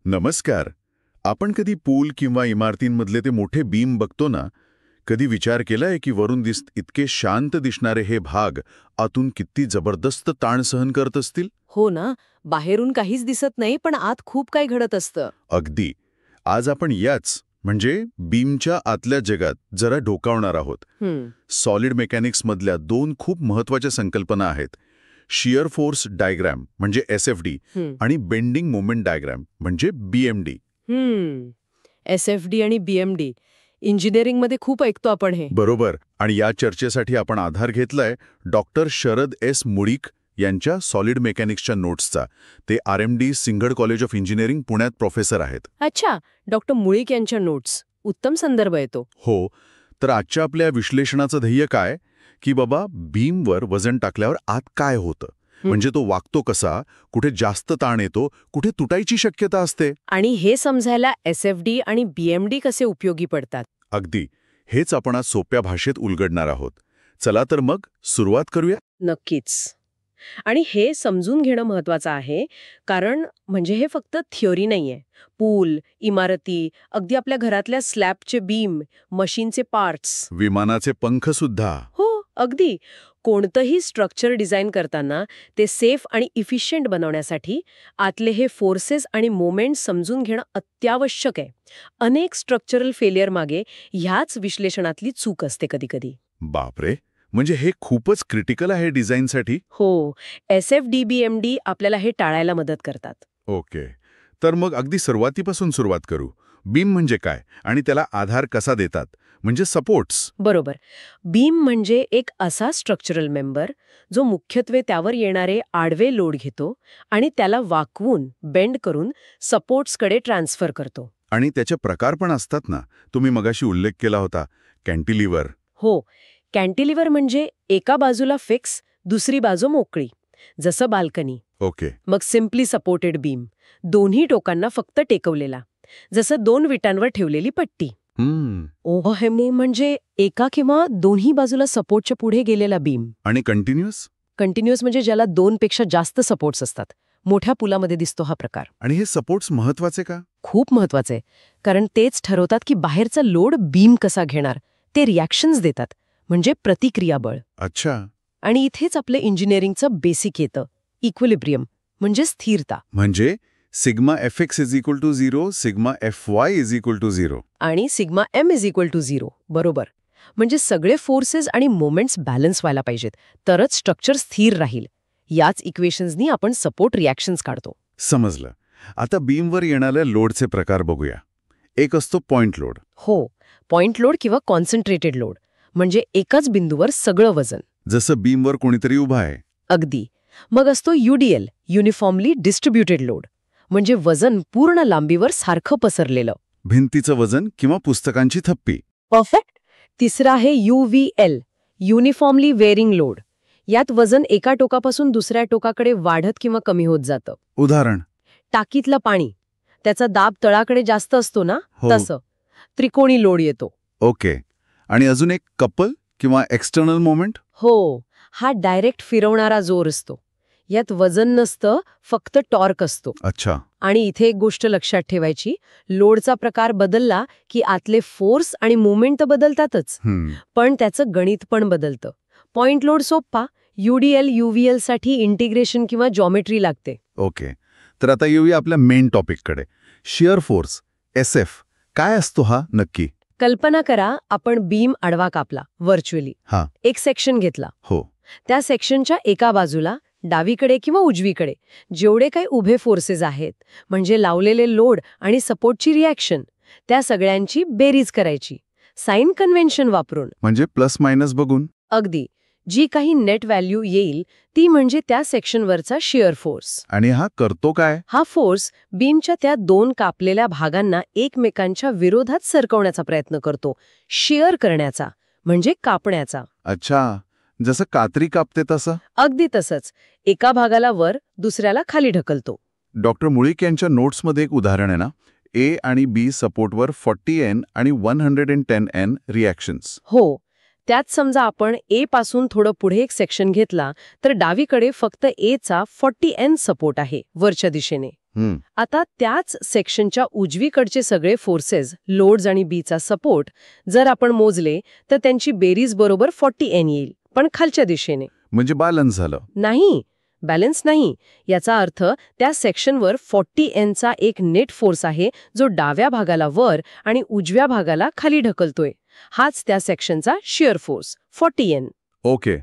नमस्कार. आपण कधी पूल किंवा इमारतींमधले ते मोठे बीम बघतो ना, कधी विचार केलाय की वरून इतके शांत दिसणारे हे भाग आतून किती जबरदस्त ताण सहन करत असतील? हो ना. बाहेरून काहीच दिसत नाही, पण आत खूप काही घडत असतं. अगदी. आज आपण याच म्हणजे बीमच्या आतल्या जगात जरा डोकावणार आहोत. सॉलिड मेकॅनिक्समधल्या दोन खूप महत्वाच्या संकल्पना आहेत. शियर फोर्स डायग्रॅम म्हणजे एसएफडी आणि बेंडिंग मोमेंट डायग्रॅम म्हणजे बीएमडी. एसएफडी आणि बीएमडी इंजिनिअरिंगमध्ये खूप ऐकतो आपण हे. बरोबर. आणि या चर्चेसाठी आपण आधार घेतलाय डॉक्टर शरद एस मुळीक यांच्या सॉलिड मेकॅनिक्सच्या नोट्सचा. ते RMD Singhad college of engineering पुण्यात प्रोफेसर आहेत. अच्छा, डॉक्टर मुळीक यांच्या नोट्स. उत्तम संदर्भ येतो. हो. तर आजच्या आपल्या विश्लेषणाचं ध्येय काय की बाबा बीमवर वजन टाकल्यावर आत काय होतं, म्हणजे तो वागतो कसा, कुठे जास्त ताण येतो, कुठे तुटायची शक्यता असते. आणि हे समजायला एसएफडी आणि बीएमडी कसे उपयोगी पडतात. अगदी. हेच आपण आज सोप्या भाषेत उलगडणार आहोत. चला तर मग सुरुवात करूया. नक्कीच. आणि हे समजून घेणं महत्वाचं आहे, कारण म्हणजे हे फक्त थिअरी नाहीये. पूल, इमारती, अगदी आपल्या घरातल्या स्लॅबचे बीम, मशीनचे पार्ट्स, विमानाचे पंख सुद्धा. हो अगदी. कोणतंही स्ट्रक्चर डिझाईन करताना ते सेफ आणि इफिशियंट बनवण्यासाठी आतले हे फोर्सेस आणि मोमेंट समजून घेणं अत्यावश्यक आहे. अनेक स्ट्रक्चरल फेलियर मागे ह्याच विश्लेषणातली चूक असते कधीकधी. बापरे, म्हणजे हे खूपच क्रिटिकल आहे डिझाईनसाठी. हो. एसएफडी-बीएमडी आपल्याला हे टाळायला मदत करतात. ओके. तर मग अगदी सुरुवातीपासून सुरुवात करू. बीम म्हणजे काय आणि त्याला आधार कसा देतात, म्हणजे सपोर्ट्स. बरोबर. बीम म्हणजे एक असा स्ट्रक्चरल मेंबर जो मुख्यत्वे त्यावर येणारे आडवे लोड घेतो आणि त्याला वाकवून, बेंड करून सपोर्ट्सकडे ट्रान्सफर करतो. आणि त्याचे प्रकार पण असतात ना, तुम्ही मगाशी उल्लेख केला होता, कॅन्टिलिव्हर. हो. कॅन्टिलिव्हर म्हणजे एका बाजूला फिक्स, दुसरी बाजू मोकळी, जसं बाल्कनी. ओके. मग सिम्पली सपोर्टेड बीम, दोन्ही टोकांना फक्त टेकवलेला, जसं दोन विटांवर ठेवलेली पट्टी. ओव्हरहेम म्हणजे एका किंवा दोन्ही बाजूला सपोर्टच्या पुढे गेलेला बीम. आणि कंटिन्युअस? कंटिन्युअस म्हणजे ज्याला दोनपेक्षा जास्त सपोर्ट्स असतात. मोठ्या पुलामध्ये दिसतो हा प्रकार. आणि हे सपोर्ट्स महत्वाचे का? खूप महत्वाचे, कारण तेच ठरवतात की बाहेरचा लोड बीम कसा घेणार. ते रिॲक्शन्स देतात, म्हणजे प्रतिक्रिया बळ. अच्छा. आणि इथेच आपलं इंजिनिअरिंगचं बेसिक येतं, इक्विलिब्रियम म्हणजे स्थिरता. म्हणजे सिग्मा Fx = 0, सिग्मा Fy = 0. आणि सिग्मा M = 0. बरोबर. म्हणजे सगळे फोर्सेस आणि मोमेंट्स बॅलन्स व्हायला पाहिजेत, तरच स्ट्रक्चर स्थिर राहील. याच इक्वेशन्सनी आपण सपोर्ट रिॲक्शन्स काढतो. समजलं. आता बीमवर येणाऱ्या लोडचे प्रकार बघूया. एक असतो पॉइंट लोड. हो. पॉइंट लोड किंवा कॉन्सन्ट्रेटेड लोड म्हणजे एकाच बिंदूवर सगळं वजन. जसं बीमवर कोणीतरी उभा आहे. अगदी. मग असतो UDL, युनिफॉर्मली डिस्ट्रीब्युटेड लोड, म्हणजे वजन पूर्ण लांबीवर सारखं पसरलेलं. भिंतीचं वजन किंवा पुस्तकांची थप्पी. परफेक्ट. तिसरं आहे UVL, युनिफॉर्मली वेअरिंग लोड. यात वजन एका टोकापासून दुसऱ्या टोकाकडे वाढत किंवा कमी होत जातं. उदाहरण? टाकीतलं पाणी, त्याचा दाब तळाकडे जास्त असतो ना, हो. तसं त्रिकोणी लोड येतो. ओके. आणि अजून एक कपल किंवा एक्सटर्नल मोमेंट. हो. हा डायरेक्ट फिरवणारा जोर असतो. यात वजन नसतं, फक्त टॉर्क असतो. अच्छा. आणि इथे एक गोष्ट लक्षात ठेवायची, लोडचा प्रकार बदलला की आतले फोर्स आणि मुवमेंट तर बदलतातच, पण त्याचं गणित पण बदलतं. पॉइंट लोड सोप्पा, UDL, UVL साठी इंटिग्रेशन किंवा जॉमेट्री लागते. ओके. तर आता येऊया आपल्या मेन टॉपिककडे. Shear force, SF. काय असतो हा नक्की? कल्पना करा, आपण बीम आडवा कापला व्हर्च्युअली. एक सेक्शन घेतला. हो. त्या सेक्शनच्या एका बाजूला डावीकडे किंवा उजवीकडे जेवढे काही उभे फोर्सेस आहेत, म्हणजे लावलेले लोड आणि सपोर्टची रिॲक्शन, त्या सगळ्यांची बेरीज करायची साइन कन्व्हेन्शन वापरून. म्हणजे प्लस मायनस बघून. अगदी. जी काही नेट व्हॅल्यू येईल ती म्हणजे त्या सेक्शनवरचा शियर फोर्स. आणि हा करतो काय? हा फोर्स बीमच्या त्या दोन कापलेल्या भागांना एकमेकांच्या विरोधात सरकवण्याचा प्रयत्न करतो. शियर करण्याचा म्हणजे कापण्याचा. अच्छा. जसं कात्री कापते तसं? अगदी तसंच. एका भागाला वर, दुसऱ्याला खाली ढकलतो. डॉक्टर मुळीक यांच्या नोट्समध्ये एक उदाहरण आहे ना, A आणि B सपोर्टवर 40N आणि 110N रिॲक्शन्स. हो. त्यात समजा आपण A पासून थोडं पुढे एक सेक्शन घेतला, तर डावीकडे फक्त A चा 40N सपोर्ट आहे वरच्या दिशेने. आता त्याच सेक्शनच्या उजवीकडचे सगळे फोर्सेस, लोड्स आणि बीचा सपोर्ट जर आपण मोजले तर त्यांची बेरीज बरोबर 40N येईल, पण खालच्या दिशेने. म्हणजे बॅलन्स झालं. नाही, बॅलन्स नाही. याचा अर्थ त्या सेक्शनवर 40Nचा एक नेट फोर्स आहे जो डाव्या भागाला वर आणि उजव्या भागाला खाली ढकलतोय. हाच त्या सेक्शनचा शिअर फोर्स 40N. ओके.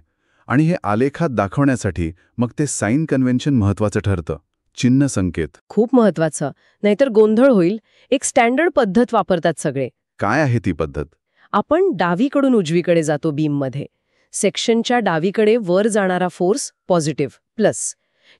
आणि हे आलेखात दाखवण्यासाठी मग ते साइन कन्व्हेन्शन महत्वाचं ठरतं. चिन्ह संकेत खूप महत्वाचं, नाहीतर गोंधळ होईल. एक स्टँडर्ड पद्धत वापरतात सगळे. काय आहे ती पद्धत? आपण डावीकडून उजवीकडे जातो बीममध्ये. सेक्शनच्या डावीकडे वर जाणारा फोर्स पॉझिटिव्ह प्लस,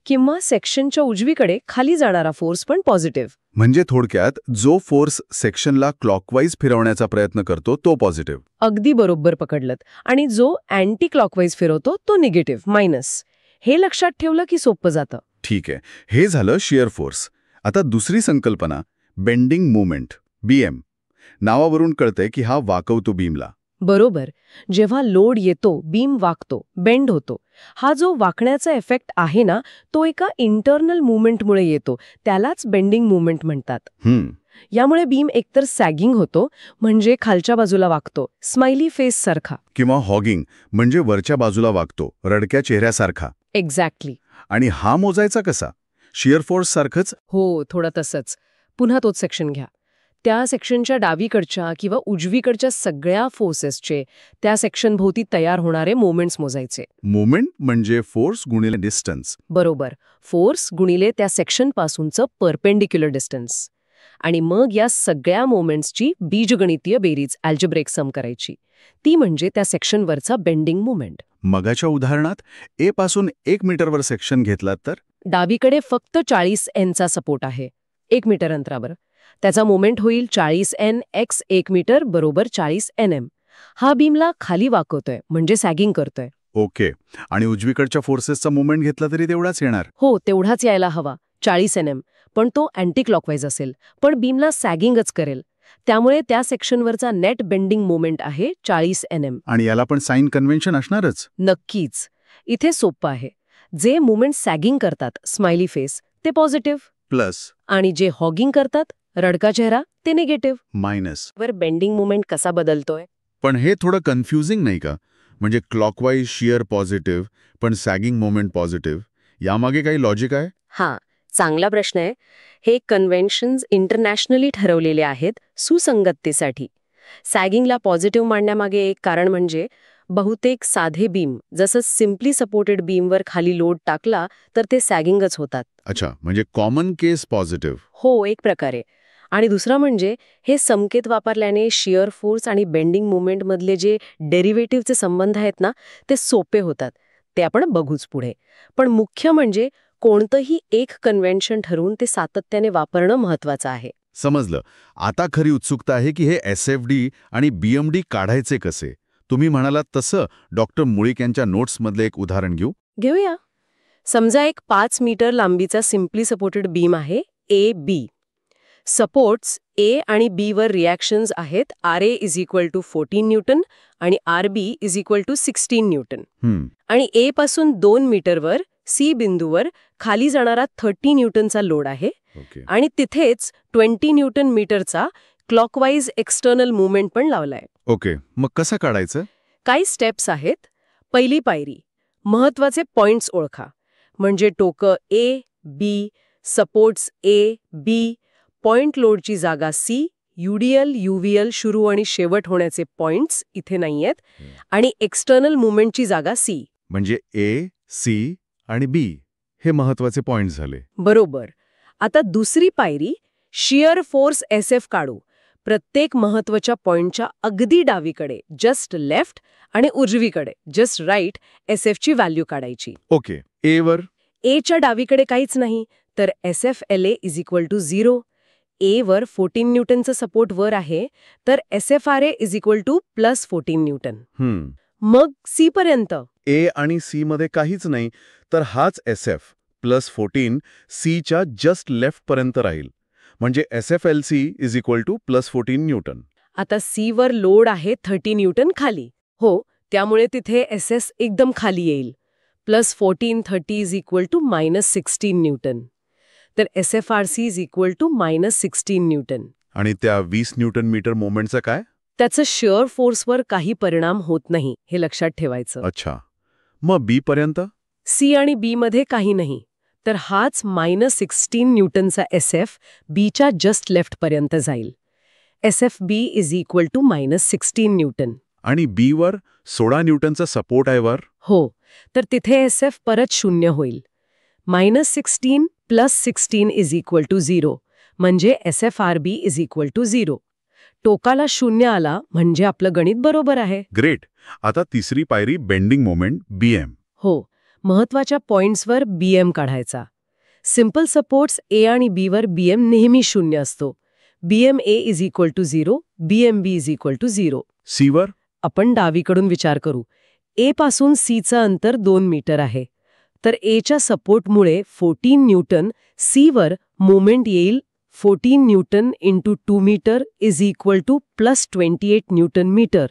किंवा सेक्शनच्या उजवीकडे खाली जाणारा फोर्स पण पॉझिटिव्ह. म्हणजे थोडक्यात जो फोर्स सेक्शनला क्लॉकवाईज फिरवण्याचा प्रयत्न करतो तो पॉझिटिव्ह. अगदी बरोबर पकडलत. आणि जो अँटी क्लॉकवाईज फिरवतो तो निगेटिव्ह मायनस. हे लक्षात ठेवलं की सोपं जातं. ठीक आहे. हे झालं शिअर फोर्स. आता दुसरी संकल्पना बेंडिंग मुवमेंट, बीएम. नावावरून कळतंय की हा वाकवतो बीमला. बरोबर. जेव्हा लोड येतो, बीम वाकतो, बेंड होतो. हा जो वाकण्याचा इफेक्ट आहे ना, तो एका इंटरनल मुवमेंटमुळे येतो. त्यालाच बेंडिंग मुवमेंट म्हणतात. यामुळे बीम एकतर सॅगिंग होतो, म्हणजे खालच्या बाजूला वाकतो, स्माइली फेस सारखा. किंवा हॉगिंग, म्हणजे वरच्या बाजूला वाकतो, रडक्या चेहऱ्यासारखा. एक्झॅक्टली. आणि हा मोजायचा कसा? शिअर फोर्स सारखंच? हो, थोडं तसंच. पुन्हा तोच सेक्शन घ्या. त्या सेक्शनच्या डावीकडच्या किंवा उजवीकडच्या सगळ्या फोर्सेसचे त्या सेक्शन भोवती तयार होणारे मोमेंट्स मोजायचे. मोमेंट म्हणजे फोर्स गुणिले डिस्टन्स. बरोबर. फोर्स गुणिले त्या सेक्शनपासूनचं परपेंडिक्युलर डिस्टन्स. आणि मग या सगळ्या मोमेंट्सची बीजगणितीय बेरीज, अल्जेब्रिक सम करायची. ती म्हणजे त्या सेक्शनवरचा बेंडिंग मोमेंट. मगाच्या उदाहरणात ए पासून 1 मीटरवर सेक्शन घेतलात तर डावीकडे फक्त 40Nचा सपोर्ट आहे 1 मीटर अंतरावर. त्याचा मोमेंट होईल 40N x 1 मीटर बरोबर 40Nm. हा बीमला खाली वाकवतोय, म्हणजे सॅगिंग करतोय. ओके. आणि उजवीकडच्या फोर्सेसचा मोमेंट घेतला तरी तेवढाच येणार? हो, तेवढाच यायला हवा, 40Nm. पण तो अँटी क्लॉकवाईज असेल, पण बीमला सॅगिंगच करेल. त्यामुळे त्या सेक्शनवरचा नेट बेंडिंग मोमेंट आहे 40Nm. आणि याला पण साइन कन्व्हेन्शन असणारच? नक्कीच. इथे सोपं आहे. जे मुवमेंट सॅगिंग करतात, स्माइली फेस, ते पॉझिटिव्ह प्लस. आणि जे हॉगिंग करतात, रडका चेहरा, ते निगेटिव्ह मायनस. वर बेंडिंग मुवमेंट कसा बदलतोय? पण हे थोडं कन्फ्युजिंग नाही का? म्हणजे क्लॉकवाईज शिअर पॉझिटिव्ह, पण सॅगिंग मोमेंट पॉझिटिव्ह. यामागे काही लॉजिक आहे? हां, चांगला प्रश्न आहे. हे कन्व्हेन्शन्स इंटरनॅशनली ठरवलेले आहेत सुसंगततेसाठी. सॅगिंगला पॉझिटिव्ह मांडण्यामागे एक कारण म्हणजे बहुतेक साधे बीम, जसं सिम्पली सपोर्टेड बीमवर खाली लोड टाकला तर ते सॅगिंगच होतात. अच्छा, म्हणजे कॉमन केस पॉझिटिव्ह. हो, एक प्रकारे. आणि दुसरं म्हणजे हे संकेत वापरल्याने शिअर फोर्स आणि बेंडिंग मुवमेंटमधले जे डेरिव्हेटिव्हचे संबंध आहेत ना, ते सोपे होतात. ते आपण बघूच पुढे. पण मुख्य म्हणजे कोणतंही एक कन्व्हेन्शन ठरवून ते सातत्याने वापरणं महत्वाचं आहे. समजलं. आता खरी उत्सुकता आहे की हे एसएफडी आणि बीएमडी काढायचे कसे? तुम्ही म्हणालात तसं डॉक्टर मुळीक यांच्या नोट्समधलं एक उदाहरण घेऊया. समजा एक 5 मीटर लांबीचा सिम्पली सपोर्टेड बीम आहे ए बी. सपोर्ट्स ए आणि बी वर रिॲक्शन्स आहेत RA = 14 न्यूटन आणि RB = 16 न्यूटन. आणि ए पासून 2 मीटरवर सी बिंदूवर खाली जाणारा 30 न्यूटनचा लोड आहे. आणि तिथेच 20 न्यूटन मीटरचा क्लॉकवाईज एक्सटर्नल मुवमेंट पण लावलाय. ओके, मग कसं काढायचं? काही स्टेप्स आहेत. पहिली पायरी, महत्वाचे पॉइंट्स ओळखा. म्हणजे टोकं ए, बी, सपोर्ट्स ए, बी, पॉइंट लोडची जागा सी, UDL, UVL सुरू आणि शेवट होण्याचे पॉइंट्स इथे नाहीयेत, आणि एक्सटर्नल मुवमेंटची जागा सी. म्हणजे ए, सी आणि बी हे महत्वाचे पॉइंट्स झाले. बरोबर. आता दुसरी पायरी, शिअर फोर्स SF काढू. प्रत्येक महत्वाच्या पॉइंटच्या अगदी डावीकडे जस्ट लेफ्ट आणि उजवीकडे जस्ट राईट SFची व्हॅल्यू काढायची. ओके. ए वर? एच्या डावीकडे काहीच नाही, तर SFLA = 0. ए वर 14 न्यूटनचं सपोर्ट वर आहे, तर SFRA = +14 न्यूटन. मग सी पर्यंत? ए आणि सी मध्ये काहीच नाही, तर हाच SF +14 सीच्या जस्ट लेफ्ट पर्यंत राहील. म्हणजे SFLC = +14 न्यूटन. आता सी वर लोड आहे 30 न्यूटन खाली. हो, त्यामुळे तिथे SS एकदम खाली येईल. +14 30 = -16 न्यूटन. तर SFRC is equal to -16 newton. आणि त्या 20 न्यूटन मीटर मोमेंटचं काय? त्याचं शिअर फोर्सवर काही परिणाम होत नाही हे लक्षात ठेवायचं. अच्छा. मग बी पर्यंत? सी आणि बी मध्ये काही नाही. तर हाच -16 न्यूटनचा SF बीच्या जस्ट लेफ्ट पर्यंत जाईल. SFB is equal to -16 newton. आणि बी वर 16 न्यूटनचा सपोर्ट आहे वर? हो, तर तिथे SF परत 0 होईल. -16 + 16 इज इक्वल टू 0 म्हणजे SFRB इज इक्वल टू 0. टोकाला 0 आला म्हणजे आपलं गणित बरोबर आहे. ग्रेट. आता तिसरी पायरी बेंडिंग मोमेंट BM. हो, महत्वाच्या पॉइंट्सवर BM काढायचा. सिंपल सपोर्ट्स A आणि B वर BM नेहमी 0 असतो. BMA is equal to 0, BMB is equal to 0. C वर? आपण डावीकडून विचार करू. A पासून C चं अंतर 2 मीटर आहे. तर Aच्या सपोर्टमुळे 14 न्यूटन, C वर मोमेंट येईल 14 newton into 2 metre is equal to +28 newton metre.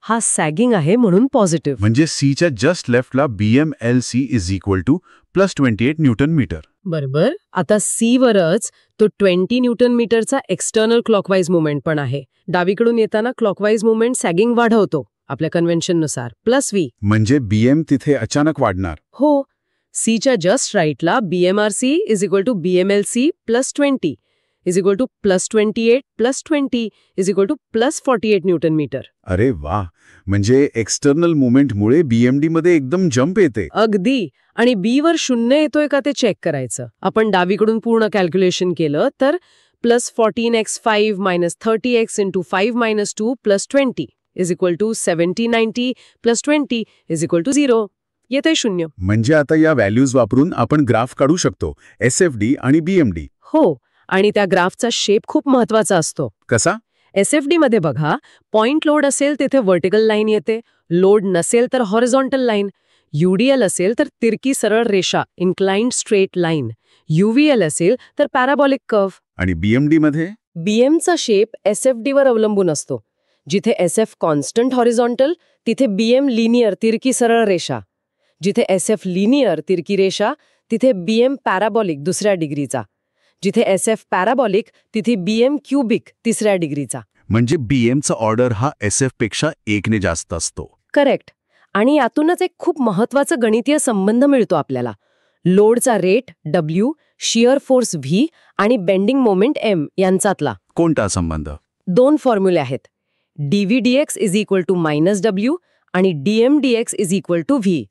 हा सॅगिंग आहे म्हणून पॉझिटिव्ह. म्हणजे सीच्या जस्ट लेफ्टला BMLC is equal to +28 newton metre. बरोबर. आता C वरच तो 20 न्यूटन मीटरचा एक्सटर्नल क्लॉकवाईज मुवमेंट पण आहे. डावीकडून येताना क्लॉकवाईज मुवमेंट सॅगिंग वाढवतो आपल्या कन्व्हेन्शननुसार +V. म्हणजे BM तिथे अचानक वाढणार. हो, सीच्या जस्ट राईटला BMRC is equal to BMLC +20 is equal to +28 +20 is equal to +48 newton metre. अरे वा. म्हणजे एक्सटर्नल मुवमेंटमुळे BMD मध्ये एकदम जंप येते. अगदी. आणि B वर 0 येतोय का ते चेक करायचं. आपण डावीकडून पूर्ण कॅल्क्युलेशन केलं तर +14x5 - 30x × 5 - 2 +20 is equal to 7090 +20 is equal to 0. येते 0. म्हणजे आता या व्हॅल्यूज वापरून आपण ग्राफ काढू शकतो SFD आणि BMD. हो, आणि त्या ग्राफचा शेप खूप महत्वाचा असतो. कसा? SFD मध्ये बघा, पॉइंट लोड असेल तिथे व्हर्टिकल लाईन येते, लोड नसेल तर हॉरिझॉन्टल लाईन, UDL असेल तर तिरकी सरळ रेषा इन्क्लाइंड स्ट्रेट लाईन, UVL असेल तर पॅराबॉलिक कर्व्ह. आणि BMD मध्ये? BMचा शेप SFD वर अवलंबून असतो. जिथे SF कॉन्स्टंट हॉरिझॉन्टल तिथे BM लिनियर तिरकी सरळ रेषा. जिथे SF लिनियर तिरकी रेषा तिथे BM पॅराबॉलिक दुसऱ्या डिग्रीचा. जिथे SF पॅराबॉलिक तिथे BM क्यूबिक तिसऱ्या डिग्रीचा. म्हणजे BMचा ऑर्डर हा SF पेक्षा 1 ने जास्त असतो. करेक्ट. आणि यातूनच एक खूप महत्वाचा गणितीय संबंध मिळतो आपल्याला. लोडचा rate W, shear force V आणि बेंडिंग मोमेंट M यांच्यातला. कोणता संबंध? 2 फॉर्म्युले आहेत. dVdx is equal to -W आणि dMdx is equal to V.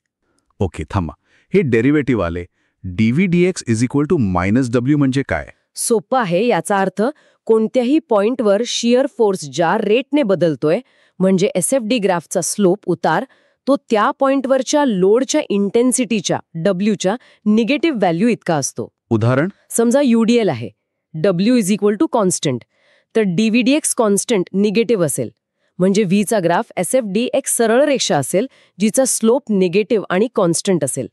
Okay, थांबा. हे डेरिव्हेटिव्ह आले. dVdx is equal to -W म्हणजे काय? सोपं आहे. याचा अर्थ कोणत्याही पॉइंटवर शियर फोर्स ज्या रेटने बदलतोय म्हणजे SFD ग्राफचा स्लोप उतार तो त्या पॉइंटवरच्या लोडच्या इंटेन्सिटीच्या Wच्या निगेटिव्ह व्हॅल्यू इतका असतो. उदाहरण? समजा UDL आहे. W is equal to constant. तर dVdx कॉन्स्टंट निगेटिव्ह असेल. म्हणजे Vचा ग्राफ SFD एक सरळ रेषा असेल जिचा स्लोप निगेटिव्ह आणि कॉन्स्टंट असेल.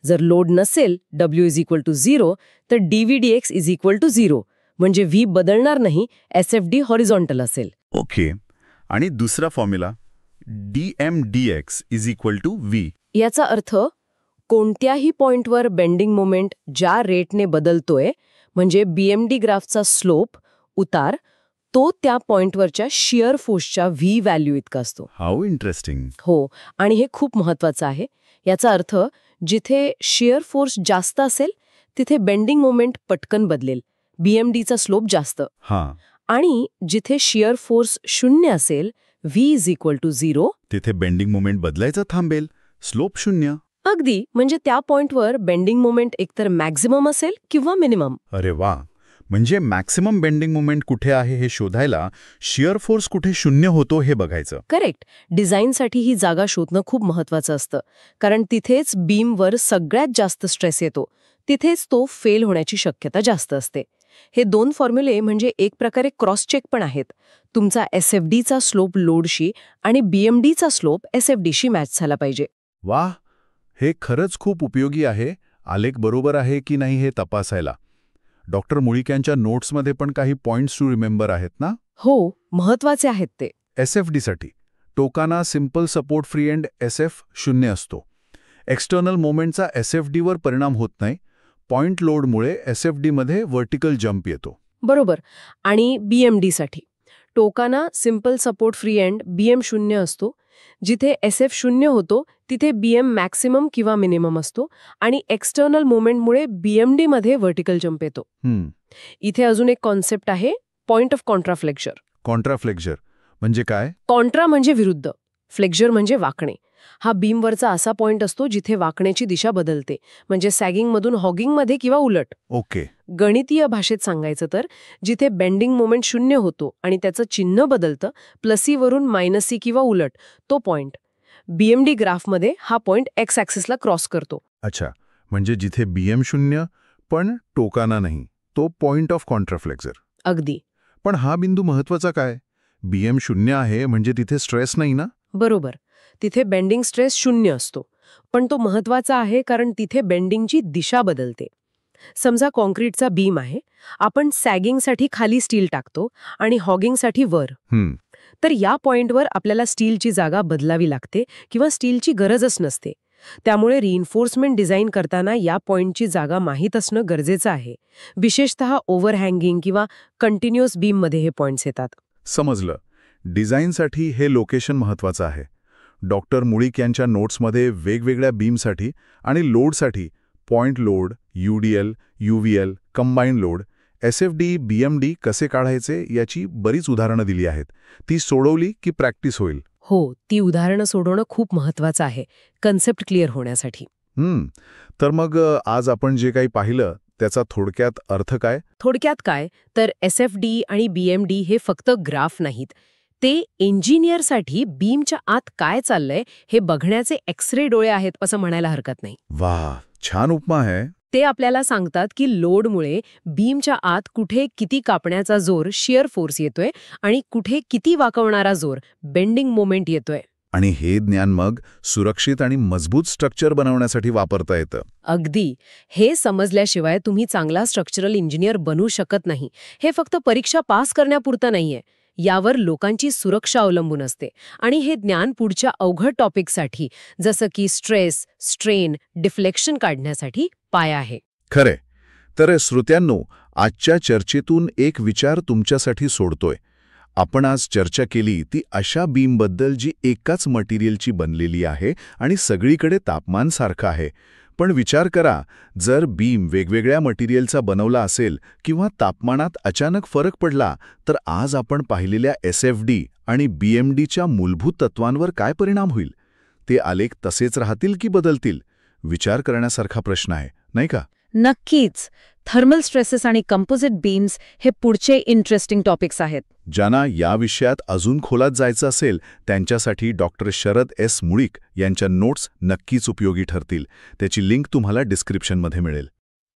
जर लोड नसेल W इज इक्वल टू 0 तर dVdx इज इक्वल टू 0 म्हणजे V बदलणार नाही, SFD हॉरिझॉन्टल असेल. ओके. आणि दुसरा formula dMdx is equal to V. याचा अर्थ कोणत्याही पॉइंटवर बेंडिंग मोमेंट ज्या रेटने बदलतोय म्हणजे BMD ग्राफचा स्लोप उतार तो त्या पॉइंटवरच्या शियर फोर्सच्या V व्हॅल्यू इतका असतो. How interesting. हो, आणि हे खूप महत्वाचं आहे. याचा अर्थ जिथे शियर फोर्स जास्त असेल तिथे बेंडिंग मोमेंट पटकन बदलेल, BMDचा स्लोप जास्त. हां. आणि जिथे शियर फोर्स 0 असेल V इज इक्वल टू 0 तिथे बेंडिंग मोमेंट बदलायचं थांबेल, स्लोप 0. अगदी. म्हणजे त्या पॉइंटवर बेंडिंग मोमेंट एकतर मॅक्झिमम असेल किंवा मिनिमम. अरे वा. म्हणजे मॅक्सिमम बेंडिंग मोमेंट कुठे आहे हे शोधायला शियर फोर्स कुठे 0 होतो हे बघायचं. करेक्ट. डिझाईनसाठी ही जागा शोधणं खूप महत्वाचं असतं. कारण तिथेच बीमवर सगळ्यात जास्त स्ट्रेस येतो. तिथेच तो फेल होण्याची शक्यता जास्त असते. हे 2 फॉर्म्युले म्हणजे एक प्रकारे क्रॉस चेक पण आहेत. तुमचा SFDचा स्लोप लोडशी आणि BMDचा स्लोप SFDशी मॅच झाला पाहिजे. वाह. हे खरंच खूप उपयोगी आहे. आलेख बरोबर आहे की नाही हे तपासायला. डॉक्टर मुळीक यांच्या नोट्समध्ये पण काही पॉइंट्स टू रिमेंबर आहेत ना? हो, महत्वाचे आहेत ते. SFDसाठी टोकाना simple support free end SF 0 असतो. एक्सटर्नल मोमेंटचा SFDवर परिणाम होत नाही, पॉइंट लोडमुळे SFD मध्ये व्हर्टिकल जम्प येतो. बरोबर. आणि BMD साठी टोकांना simple support free end BM 0 असतो. जिथे SF 0 होतो तिथे BM मॅक्सिमम किंवा मिनिमम असतो आणि एक्सटर्नल मोमेंटमुळे BMD मध्ये व्हर्टिकल जम्प येतो. इथे अजून एक कॉन्सेप्ट आहे, पॉइंट ऑफ कॉन्ट्राफ्लेक्चर. कॉन्ट्राफ्लेक्चर म्हणजे काय? कॉन्ट्रा म्हणजे विरुद्ध, फ्लेक्चर म्हणजे वाकणे. हा बीमवरचा असा पॉइंट असतो जिथे वाकण्याची दिशा बदलते, म्हणजे सॅगिंगमधून हॉगिंगमध्ये किंवा उलट. ओके. गणितीय भाषेत सांगायचं तर जिथे बेंडिंग मोमेंट 0 होतो आणि त्याचं चिन्ह बदलतं, +C वरून -C किंवा उलट, तो पॉइंट. BMD ग्राफमध्ये हा पॉइंट एक्स ॲक्सिसला क्रॉस करतो. अच्छा, म्हणजे जिथे BM 0 पण टोकाना नाही, तो पॉइंट ऑफ कॉन्ट्राफ्लेक्चर. अगदी पण हा बिंदू महत्वाचा काय? BM 0 आहे म्हणजे तिथे स्ट्रेस नाही ना? बरोबर. तिथे बेंडिंग स्ट्रेस 0 असतो. पण तो महत्वाचा आहे कारण तिथे बेंडिंगची दिशा बदलते. समजा कॉन्क्रीटचा बीम आहे, आपण सॅगिंगसाठी खाली स्टील टाकतो आणि हॉगिंगसाठी वर. तर या पॉइंटवर आपल्याला स्टीलची जागा बदलावी लागते किंवा स्टीलची गरजच नसते. त्यामुळे रिइन्फोर्समेंट डिझाईन करताना या पॉइंटची जागा माहीत असणं गरजेचं आहे. विशेषतः ओव्हरहँगिंग किंवा कंटिन्युअस बीममध्ये हे पॉइंट्स येतात. समजलं. डिझाईनसाठी हे लोकेशन महत्वाचं आहे. डॉक्टर मुळीक यांच्या नोट्समध्ये वेगवेगळ्या बीमसाठी आणि लोडसाठी point load, UDL, UVL, combined load, SFD, BMD कसे काढायचे याची बरीच उदाहरणं दिली आहेत. ती सोडवली की प्रॅक्टिस होईल. हो, ती उदाहरणं सोडवणं खूप महत्वाचं आहे, कन्सेप्ट क्लिअर होण्यासाठी. तर मग आज आपण जे काही पाहिलं त्याचा थोडक्यात अर्थ काय? थोडक्यात काय तर SFD आणि BMD हे फक्त ग्राफ नाहीत. ते इंजिनियरसाठी बीमच्या आत काय चाललंय हे बघण्याचे एक्सरे डोळे आहेत असं म्हणायला हरकत नाही. वाह, छान उपमा आहे. ते आपल्याला सांगतात की लोडमुळे बीमच्या आत कुठे किती कापण्याचा जोर, शियर फोर्स येतोय आणि कुठे किती वाकवणारा जोर, बेंडिंग मोमेंट येतोय. आणि हे ज्ञान मग सुरक्षित आणि मजबूत स्ट्रक्चर बनवण्यासाठी वापरता येतं. अगदी. हे समजल्याशिवाय तुम्ही चांगला स्ट्रक्चरल इंजिनियर बनू शकत नाही. हे फक्त परीक्षा पास करण्यापुरतं नाहीये. यावर लोकांची सुरक्षा अवलंबून असते आणि हे ज्ञान पुढच्या अवघड टॉपिकसाठी जसं की स्ट्रेस, स्ट्रेन, डिफ्लेक्शन काढण्यासाठी पाया आहे. खरे. तर श्रोत्यांनो, आजच्या चर्चेतून एक विचार तुमच्यासाठी सोडतोय. आपण आज चर्चा केली ती अशा बीमबद्दल जी एकाच मटेरियलची बनलेली आहे आणि सगळीकडे तापमान सारखं आहे. पण विचार करा, जर बीम वेगवेगळ्या मटेरियलचा बनवला असेल किंवा तापमानात अचानक फरक पडला, तर आज आपण पाहिलेल्या SFD आणि BMDच्या मूलभूत तत्वांवर काय परिणाम होईल? ते आलेख तसेच राहतील की बदलतील? विचार करण्यासारखा प्रश्न आहे, नाही का? नक्कीच. थर्मल स्ट्रेसेस आणि कंपोजिट बीम्स हे पुढचे इंटरेस्टिंग टॉपिक्स आहेत. ज्यांना या विषयात अजून खोलात जायचं असेल त्यांच्यासाठी डॉक्टर शरद S. मुळीक यांच्या नोट्स नक्कीच उपयोगी ठरतील. त्याची लिंक तुम्हाला डिस्क्रिप्शनमध्ये मिळेल.